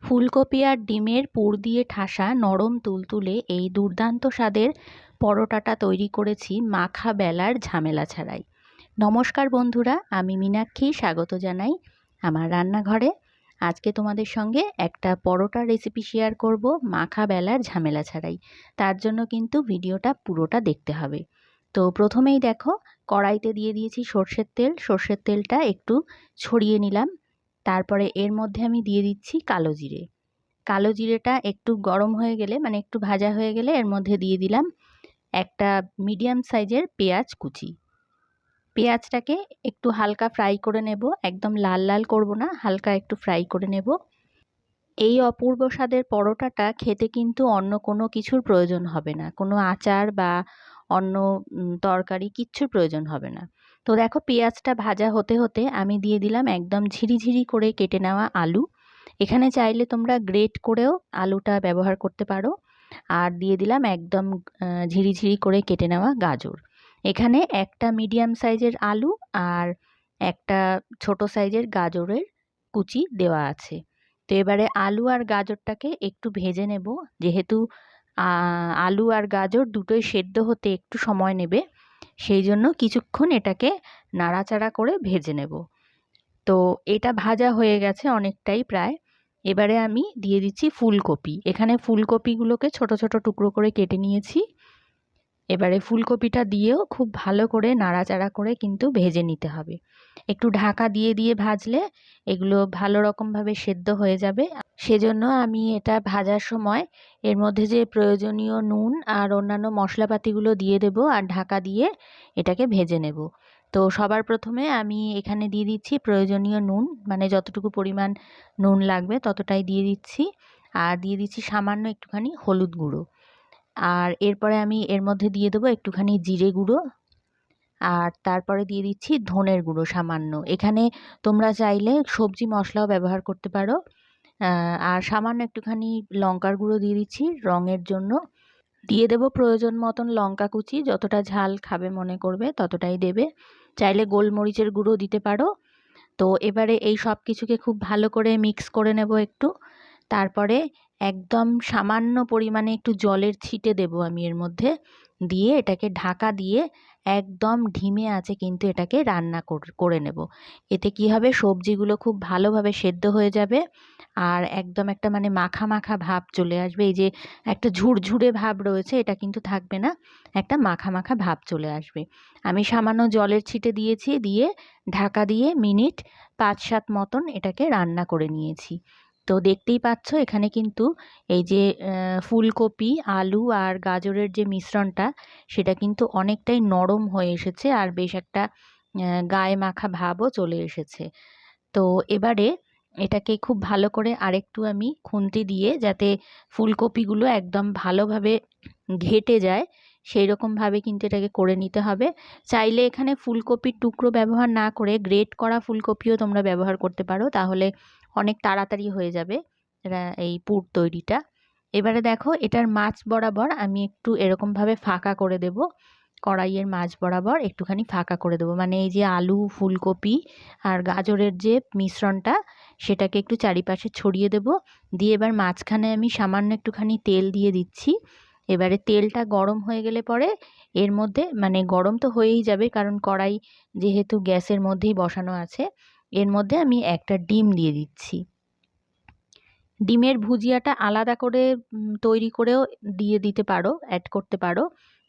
ফুলকপি আর ডিমের পুর দিয়ে ঠাসা নরম তুলতুলে এই দুর্দান্ত স্বাদের পরোটাটা তৈরি করেছি মাখা বেলার ঝামেলা ছাড়াই। নমস্কার বন্ধুরা, আমি মীনাক্ষী স্বাগত জানাই আমার রান্নাঘরে। আজকে তোমাদের সঙ্গে একটা পরোটার রেসিপি শেয়ার করব মাখা বেলার ঝামেলা ছাড়াই। তার জন্য কিন্তু ভিডিওটা পুরোটা দেখতে হবে। তো প্রথমেই দেখো, কড়াইতে দিয়ে দিয়েছি সর্ষের তেল। সর্ষের তেলটা একটু ছড়িয়ে নিলাম। তারপরে এর মধ্যে আমি দিয়ে দিচ্ছি কালো জিরে। কালো জিরেটা একটু গরম হয়ে গেলে, মানে একটু ভাজা হয়ে গেলে, এর মধ্যে দিয়ে দিলাম একটা মিডিয়াম সাইজের পেঁয়াজ কুচি। পেঁয়াজটাকে একটু হালকা ফ্রাই করে নেব, একদম লাল লাল করব না, হালকা একটু ফ্রাই করে নেব। এই অপূর্ব স্বাদের পরোটাটা খেতে কিন্তু অন্য কোনো কিছুর প্রয়োজন হবে না, কোনো আচার বা অন্য তরকারি কিচ্ছুর প্রয়োজন হবে না। তো দেখো, পেঁয়াজটা ভাজা হতে হতে আমি দিয়ে দিলাম একদম ঝিরিঝিরি করে কেটে নেওয়া আলু। এখানে চাইলে তোমরা গ্রেট করেও আলুটা ব্যবহার করতে পারো। আর দিয়ে দিলাম একদম ঝিরিঝিরি করে কেটে নেওয়া গাজর। এখানে একটা মিডিয়াম সাইজের আলু আর একটা ছোট সাইজের গাজরের কুচি দেওয়া আছে। তো এবারে আলু আর গাজরটাকে একটু ভেজে নেব। যেহেতু আলু আর গাজর দুটোই সেদ্ধ হতে একটু সময় নেবে, সেই জন্য কিছুক্ষণ এটাকে নাড়াচাড়া করে ভেজে নেব। তো এটা ভাজা হয়ে গেছে অনেকটাই প্রায়। এবারে আমি দিয়ে দিচ্ছি ফুলকপি। এখানে ফুলকপিগুলোকে ছোট ছোট টুকরো করে কেটে নিয়েছি। এবারে ফুলকপিটা দিয়েও খুব ভালো করে নাড়াচাড়া করে কিন্তু ভেজে নিতে হবে। একটু ঢাকা দিয়ে দিয়ে ভাজলে এগুলো ভালো রকমভাবে সেদ্ধ হয়ে যাবে। সেজন্য আমি এটা ভাজার সময় এর মধ্যে যে প্রয়োজনীয় নুন আর অন্যান্য মশলাপাতিগুলো দিয়ে দেব আর ঢাকা দিয়ে এটাকে ভেজে নেব। তো সবার প্রথমে আমি এখানে দিয়ে দিচ্ছি প্রয়োজনীয় নুন, মানে যতটুকু পরিমাণ নুন লাগবে ততটাই দিয়ে দিচ্ছি। আর দিয়ে দিচ্ছি সামান্য একটুখানি হলুদ গুঁড়ো। আর এরপরে আমি এর মধ্যে দিয়ে দেবো একটুখানি জিরে গুঁড়ো। আর তারপরে দিয়ে দিচ্ছি ধনের গুঁড়ো সামান্য। এখানে তোমরা চাইলে সবজি মশলাও ব্যবহার করতে পারো। আর সামান্য একটুখানি লঙ্কার গুঁড়ো দিয়ে দিচ্ছি রঙের জন্য। দিয়ে দেবো প্রয়োজন মতন লঙ্কা কুচি, যতটা ঝাল খাবে মনে করবে ততটাই দেবে। চাইলে গোলমরিচের গুঁড়ো দিতে পারো। তো এবারে এই সব কিছুকে খুব ভালো করে মিক্স করে নেব একটু। তারপরে একদম সামান্য পরিমাণে একটু জলের ছিটে দেব আমি এর মধ্যে, দিয়ে এটাকে ঢাকা দিয়ে একদম ধিমে আঁচে কিন্তু এটাকে রান্না করে নেব। এতে কি হবে, সবজিগুলো খুব ভালোভাবে সেদ্ধ হয়ে যাবে আর একদম একটা মানে মাখা মাখা ভাব চলে আসবে। এই যে একটা ঝুরঝুরে ভাব রয়েছে, এটা কিন্তু থাকবে না, একটা মাখা মাখা ভাব চলে আসবে। আমি সামান্য জলের ছিটে দিয়েছি, দিয়ে ঢাকা দিয়ে মিনিট 5-7 মতন এটাকে রান্না করে নিয়েছি। তো দেখতেই পাচ্ছ এখানে কিন্তু এই যে ফুলকপি, আলু আর গাজরের যে মিশ্রণটা, সেটা কিন্তু অনেকটাই নরম হয়ে এসেছে আর বেশ একটা গায়ে মাখা ভাবও চলে এসেছে। তো এবারে এটাকে খুব ভালো করে আরেকটু আমি খুন্তি দিয়ে, যাতে ফুলকপিগুলো একদম ভালোভাবে ঘেটে যায় সেই রকমভাবে কিন্তু এটাকে করে নিতে হবে। চাইলে এখানে ফুলকপির টুকরো ব্যবহার না করে গ্রেট করা ফুলকপিও তোমরা ব্যবহার করতে পারো, তাহলে অনেক তাড়াতাড়ি হয়ে যাবে এই পুর তৈরিটা। এবারে দেখো, এটার মাঝ বরাবর আমি একটু এরকমভাবে ফাঁকা করে দেব। কড়াইয়ের মাঝ বরাবর একটুখানি ফাঁকা করে দেবো, মানে এই যে আলু, ফুলকপি আর গাজরের যে মিশ্রণটা, সেটাকে একটু চারিপাশে ছড়িয়ে দেব। দিয়ে এবার মাঝখানে আমি সামান্য একটুখানি তেল দিয়ে দিচ্ছি। এবারে তেলটা গরম হয়ে গেলে পরে এর মধ্যে, মানে গরম তো হয়েই যাবে কারণ কড়াই যেহেতু গ্যাসের মধ্যেই বসানো আছে, এর মধ্যে আমি একটা ডিম দিয়ে দিচ্ছি। ডিমের ভুজিয়াটা আলাদা করে তৈরি করেও দিয়ে দিতে পারো, অ্যাড করতে পারো,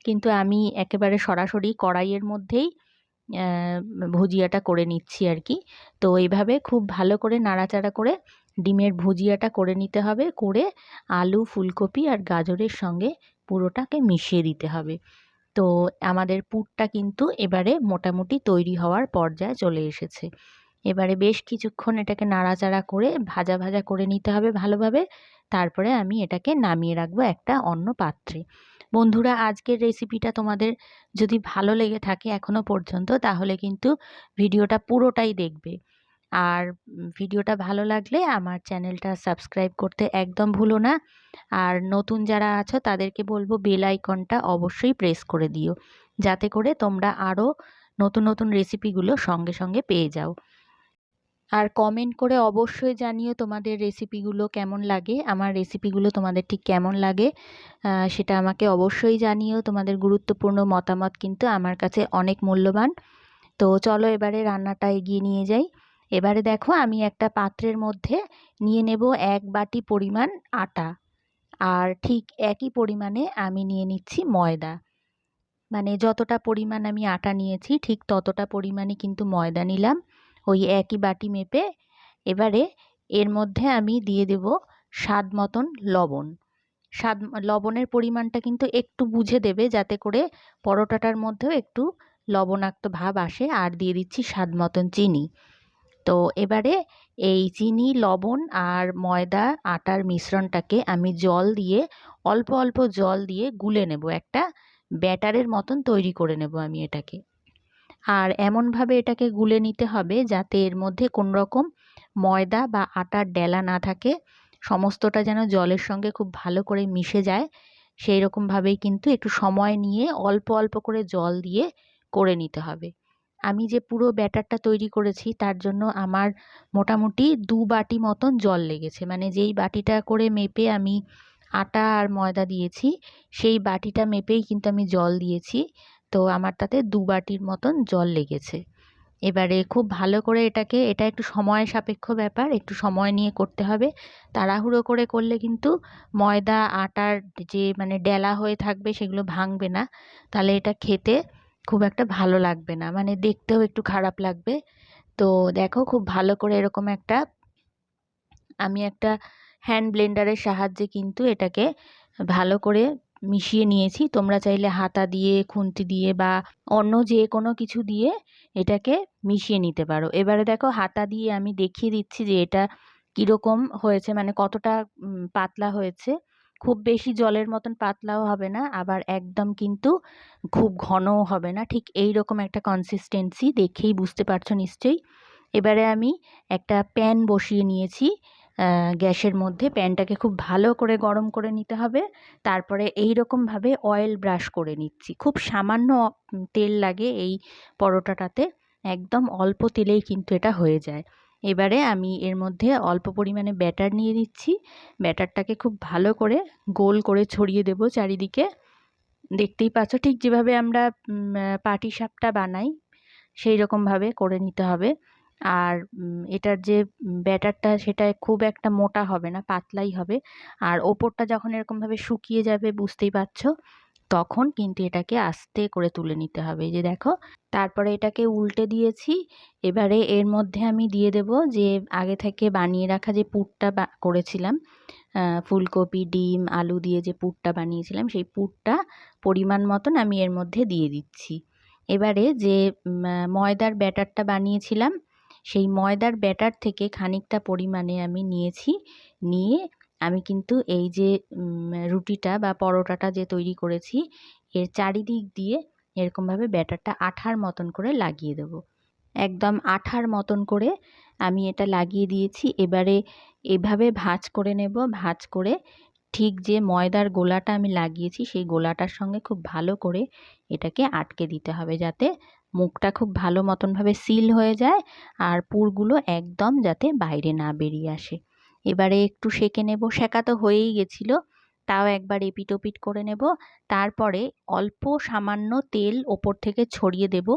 কিন্তু আমি একেবারে সরাসরি কড়াইয়ের মধ্যেই ভুজিয়াটা করে নিচ্ছি আর কি। তো এইভাবে খুব ভালো করে নাড়াচাড়া করে ডিমের ভুজিয়াটা করে নিতে হবে, করে আলু, ফুলকপি আর গাজরের সঙ্গে পুরোটাকে মিশিয়ে দিতে হবে। তো আমাদের পুরটা কিন্তু এবারে মোটামুটি তৈরি হওয়ার পর্যায়ে চলে এসেছে। এবারে বেশ কিছুক্ষণ এটাকে নাড়াচাড়া করে ভাজা ভাজা করে নিতে হবে ভালোভাবে। তারপরে আমি এটাকে নামিয়ে রাখবো একটা অন্য পাত্রে। বন্ধুরা, আজকের রেসিপিটা তোমাদের যদি ভালো লেগে থাকে এখনো পর্যন্ত, তাহলে কিন্তু ভিডিওটা পুরোটাই দেখবে। আর ভিডিওটা ভালো লাগলে আমার চ্যানেলটা সাবস্ক্রাইব করতে একদম ভুলো না। আর নতুন যারা আছো তাদেরকে বলবো বেল আইকনটা অবশ্যই প্রেস করে দিও, যাতে করে তোমরা আরও নতুন নতুন রেসিপিগুলো সঙ্গে সঙ্গে পেয়ে যাও। আর কমেন্ট করে অবশ্যই জানিও তোমাদের রেসিপিগুলো কেমন লাগে, আমার রেসিপিগুলো তোমাদের ঠিক কেমন লাগে সেটা আমাকে অবশ্যই জানিও। তোমাদের গুরুত্বপূর্ণ মতামত কিন্তু আমার কাছে অনেক মূল্যবান। তো চলো এবারে রান্নাটা এগিয়ে নিয়ে যাই। এবারে দেখো আমি একটা পাত্রের মধ্যে নিয়ে নেব 1 বাটি পরিমাণ আটা, আর ঠিক একই পরিমাণে আমি নিয়ে নিচ্ছি ময়দা। মানে যতটা পরিমাণ আমি আটা নিয়েছি ঠিক ততটা পরিমাণে কিন্তু ময়দা নিলাম, ওই একই বাটি মেপে। এবারে এর মধ্যে আমি দিয়ে দেব স্বাদ মতন লবণ। লবণের পরিমাণটা কিন্তু একটু বুঝে দেবে, যাতে করে পরোটাটার মধ্যেও একটু লবণাক্ত ভাব আসে। আর দিয়ে দিচ্ছি স্বাদ মতন চিনি। তো এবারে এই চিনি, লবণ আর ময়দা আটার মিশ্রণটাকে আমি জল দিয়ে, অল্প অল্প জল দিয়ে গুলে নেব, একটা ব্যাটারের মতন তৈরি করে নেব আমি এটাকে। আর এমনভাবে এটাকে গুলে নিতে হবে যাতে এর মধ্যে কোনো রকম ময়দা বা আটার ডেলা না থাকে, সমস্তটা যেন জলের সঙ্গে খুব ভালো করে মিশে যায়। সেই রকমভাবেই কিন্তু একটু সময় নিয়ে অল্প অল্প করে জল দিয়ে করে নিতে হবে। আমি যে পুরো ব্যাটারটা তৈরি করেছি তার জন্য আমার মোটামুটি 2 বাটি মতন জল লেগেছে। মানে যেই বাটিটা করে মেপে আমি আটা আর ময়দা দিয়েছি সেই বাটিটা মেপেই কিন্তু আমি জল দিয়েছি। তো আমার তাতে 2 বাটির মতন জল লেগেছে। এবারে খুব ভালো করে এটা একটু সময় সাপেক্ষ ব্যাপার, একটু সময় নিয়ে করতে হবে। তাড়াহুড়ো করে করলে কিন্তু ময়দা আটার যে মানে ডেলা হয়ে থাকবে সেগুলো ভাঙবে না, তাহলে এটা খেতে খুব একটা ভালো লাগবে না, মানে দেখতেও একটু খারাপ লাগবে। তো দেখো খুব ভালো করে এরকম আমি একটা হ্যান্ড ব্লেন্ডারের সাহায্যে কিন্তু এটাকে ভালো করে মিশিয়ে নিয়েছি। তোমরা চাইলে হাতা দিয়ে, খুন্তি দিয়ে বা অন্য যে কোনো কিছু দিয়ে এটাকে মিশিয়ে নিতে পারো। এবারে দেখো হাতা দিয়ে আমি দেখিয়ে দিচ্ছি যে এটা কীরকম হয়েছে, মানে কতটা পাতলা হয়েছে। খুব বেশি জলের মতন পাতলাও হবে না, আবার একদম কিন্তু খুব ঘনও হবে না, ঠিক এই রকম একটা কনসিস্টেন্সি দেখেই বুঝতে পারছো নিশ্চয়ই। এবারে আমি একটা প্যান বসিয়ে নিয়েছি গ্যাসের মধ্যে। প্যানটাকে খুব ভালো করে গরম করে নিতে হবে। তারপরে এই রকমভাবে অয়েল ব্রাশ করে নিচ্ছি। খুব সামান্য তেল লাগে এই পরোটাটাতে, একদম অল্প তেলেই কিন্তু এটা হয়ে যায়। এবারে আমি এর মধ্যে অল্প পরিমাণে ব্যাটার নিয়ে নিচ্ছি। ব্যাটারটাকে খুব ভালো করে গোল করে ছড়িয়ে দেব চারিদিকে। দেখতেই পাচ্ছ ঠিক যেভাবে আমরা পাটিসাপটা বানাই সেই রকমভাবে করে নিতে হবে। আর এটার যে ব্যাটারটা সেটা খুব একটা মোটা হবে না, পাতলাই হবে। আর ওপরটা যখন এরকমভাবে শুকিয়ে যাবে বুঝতেই পারছো, তখন কিন্তু এটাকে আস্তে করে তুলে নিতে হবে। এই যে দেখো, তারপরে এটাকে উল্টে দিয়েছি। এবারে এর মধ্যে আমি দিয়ে দেব যে আগে থেকে বানিয়ে রাখা যে পুরটা করেছিলাম, ফুলকপি, ডিম, আলু দিয়ে যে পুরটা বানিয়েছিলাম সেই পুরটা পরিমাণ মতন আমি এর মধ্যে দিয়ে দিচ্ছি। এবারে যে ময়দার ব্যাটারটা বানিয়েছিলাম সেই ময়দার ব্যাটার থেকে খানিকটা পরিমাণে আমি নিয়েছি, নিয়ে আমি কিন্তু এই যে রুটিটা বা পরোটাটা যে তৈরি করেছি এর চারিদিক দিয়ে এরকমভাবে ব্যাটারটা আঠার মতন করে লাগিয়ে দেবো। একদম আঠার মতন করে আমি এটা লাগিয়ে দিয়েছি। এবারে এভাবে ভাঁজ করে নেব। ভাঁজ করে ঠিক যে ময়দার গোলাটা আমি লাগিয়েছি সেই গোলাটার সঙ্গে খুব ভালো করে এটাকে আটকে দিতে হবে, যাতে মুখটা খুব ভালো মতনভাবে সিল হয়ে যায় আর পুরগুলো একদম যাতে বাইরে না বেরিয়ে আসে। এবারে একটু সেঁকে নেব। সেঁকা তো হয়েই গেছিলো, তাও একবার এপিট ওপিট করে নেব। তারপরে অল্প সামান্য তেল ওপর থেকে ছড়িয়ে দেব।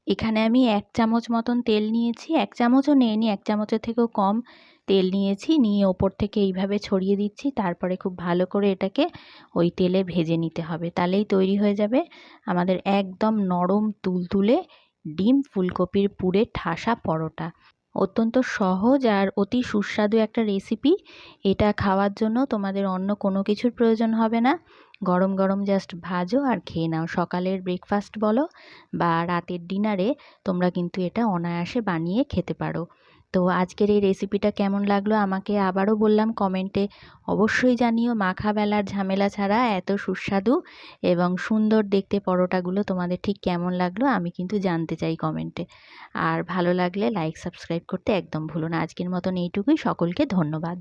এখানে আমি 1 চামচ মতন তেল নিয়েছি, 1 চামচও নিইনি, 1 চামচের থেকেও কম তেল নিয়েছি। নিয়ে ওপর থেকে এইভাবে ছড়িয়ে দিচ্ছি। তারপরে খুব ভালো করে এটাকে ওই তেলে ভেজে নিতে হবে, তাহলেই তৈরি হয়ে যাবে আমাদের একদম নরম তুলতুলে ডিম ফুলকপির পুরে ঠাসা পরোটা। অত্যন্ত সহজ আর অতি সুস্বাদু একটা রেসিপি। এটা খাওয়ার জন্য তোমাদের অন্য কোনো কিছুর প্রয়োজন হবে না। গরম গরম জাস্ট ভাজো আর খেয়ে নাও। সকালের ব্রেকফাস্ট বলো বা রাতের ডিনারে তোমরা কিন্তু এটা অনায়াসে বানিয়ে খেতে পারো। তো আজকের এই রেসিপিটা কেমন লাগলো আমাকে আবারও বললাম কমেন্টে অবশ্যই জানিও। মাখা বেলার ঝামেলা ছাড়া এত সুস্বাদু এবং সুন্দর দেখতে পরোটাগুলো তোমাদের ঠিক কেমন লাগলো আমি কিন্তু জানতে চাই কমেন্টে। আর ভালো লাগলে লাইক সাবস্ক্রাইব করতে একদম ভুলো না। আজকের মতন এইটুকুই। সকলকে ধন্যবাদ।